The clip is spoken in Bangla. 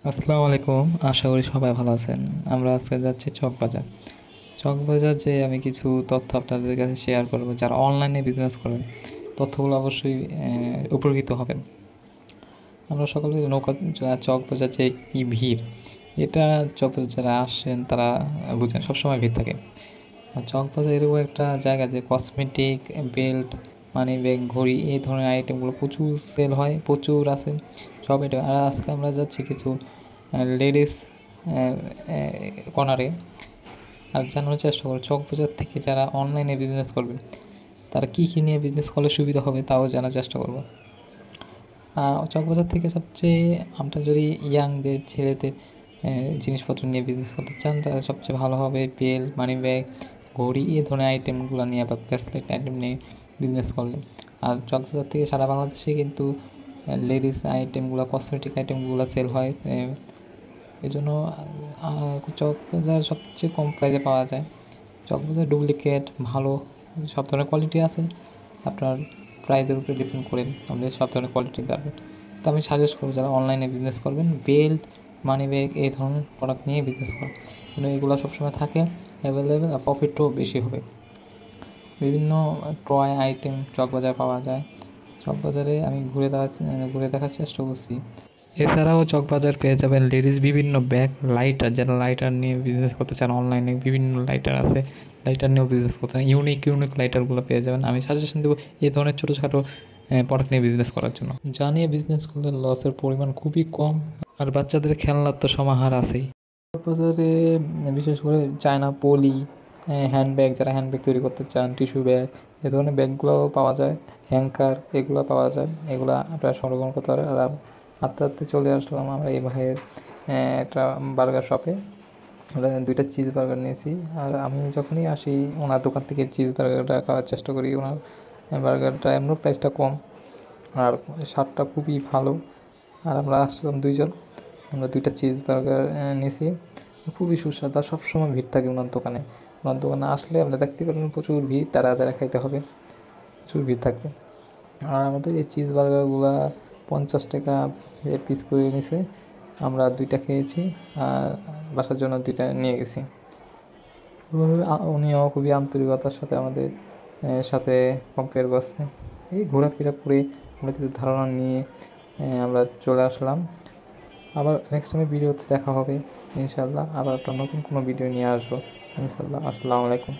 আসসালামু আলাইকুম। আশা করি সবাই ভালো আছেন। আমরা আজকে যাচ্ছি চকবাজার। চকবাজার যেয়ে আমি কিছু তথ্য আপনাদের কাছে শেয়ার করব। যারা অনলাইনে বিজনেস করেন, তথ্যগুলো অবশ্যই উপকৃত হবেন। আমরা সকলে নৌকা চকবাজার যে কি ভিড়, এটা চকবাজার যারা আসেন তারা বুঝেন সবসময় ভিড় থাকে। আর চকবাজার এরকম একটা জায়গা যে কসমেটিক, বেল্ট, মানি ব্যাগ, ঘড়ি এই ধরনের আইটেমগুলো প্রচুর সেল হয়, প্রচুর আছে সব এটা। আর আজকে আমরা যাচ্ছি কিছু লেডিস কর্নারে। আর জানার চেষ্টা করো চকবাজার থেকে যারা অনলাইনে বিজনেস করবে তারা কী কী নিয়ে বিজনেস করলে সুবিধা হবে তাও জানার চেষ্টা করবো। চকবাজার থেকে সবচেয়ে আমরা যদি ইয়াংদের ছেলেদের জিনিসপত্র নিয়ে বিজনেস করতে চান তাহলে সবচেয়ে ভালো হবে বেল, মানি ব্যাগ, ঘড়ি এই ধরনের আইটেমগুলো নিয়ে বা ব্রেসলেট আইটেম নিয়ে বিজনেস করলে। আর চকবাজার থেকে সারা বাংলাদেশে কিন্তু লেডিস আইটেমগুলো, কসমেটিক আইটেমগুলো সেল হয়। এই জন্য চকবাজার সবচেয়ে কম প্রাইসে পাওয়া যায়। চকবাজার ডুপ্লিকেট ভালো সব ধরনের কোয়ালিটি আছে। আপনার প্রাইসের উপরে ডিপেন্ড করে আমাদের সব ধরনের কোয়ালিটির দরকার। তো আমি সাজেস্ট করবো যারা অনলাইনে বিজনেস করবেন বেল্ট, মানি ব্যাগ এই ধরনের প্রোডাক্ট নিয়ে বিজনেস করেন। কিন্তু এগুলো সবসময় থাকে অ্যাভেলেবেল আর প্রফিটও বেশি হবে। বিভিন্ন টয় আইটেম চকবাজারে পাওয়া যায়। চকবাজারে আমি ঘুরে দেখার চেষ্টা করছি। এছাড়াও চকবাজার পেয়ে যাবেন লেডিস বিভিন্ন ব্যাগ, লাইটার, যারা লাইটার নিয়ে বিজনেস করতে চান অনলাইনে বিভিন্ন লাইটার আছে, লাইটার নিয়েও বিজনেস করতে চান, ইউনিক ইউনিক লাইটারগুলো পেয়ে যাবেন। আমি সাজেশন দেবো এই ধরনের ছোটোখাটো প্রোডাক্ট নিয়ে বিজনেস করার জন্য। যা নিয়ে বিজনেস করলে লসের পরিমাণ খুবই কম। আর বাচ্চাদের খেলনার তো সমাহার আছেই। বাজারে বিশেষ করে চায়না পলি, হ্যান্ডব্যাগ, যারা হ্যান্ডব্যাগ তৈরি করতে চান, টিস্যু ব্যাগ এ ধরনের ব্যাগগুলোও পাওয়া যায়, হ্যাঙ্কার এগুলো পাওয়া যায়। এগুলো আপনারা সংরক্ষণ করতে পারেন। আর হাঁটতে হাঁটতে চলে আসলাম আমরা এই ভাইয়ের একটা বার্গার শপে। আমরা দুইটা চিজ বার্গার নিয়েছি। আর আমি যখনই আসি ওনার দোকান থেকে চিজ বার্গারটা খাওয়ার চেষ্টা করি। ওনার বার্গারটা এমনও প্রাইসটা কম আর স্বাদটা খুবই ভালো। আর আমরা আসলাম দুইজন, আমরা দুইটা চিজ বার্গার নিয়েছি। খুবই সুস্বাদু আর সবসময় ভিড় থাকে ওনার দোকানে। ওনার দোকানে আসলে আমরা দেখতে পারবেন প্রচুর ভিড়, তাড়া খাইতে হবে, প্রচুর ভিড় থাকবে। আর আমাদের এই চিজ বার্গারগুলা 50 টাকা পিস করে নিছে। আমরা দুইটা খেয়েছি আর বাসার জন্য দুইটা নিয়ে গেছি। উনিও খুবই আন্তরিকতার সাথে আমাদের সাথে কম্পেয়ার করছে। এই ঘোরাফেরা করে আমরা কিছু ধারণা নিয়ে আমরা চলে আসলাম। আবার নেক্সট টাইমে ভিডিওতে দেখা হবে ইনশাল্লাহ। আবার একটা নতুন কোনো ভিডিও নিয়ে আসবো ইনশাল্লাহ। আসসালামু আলাইকুম।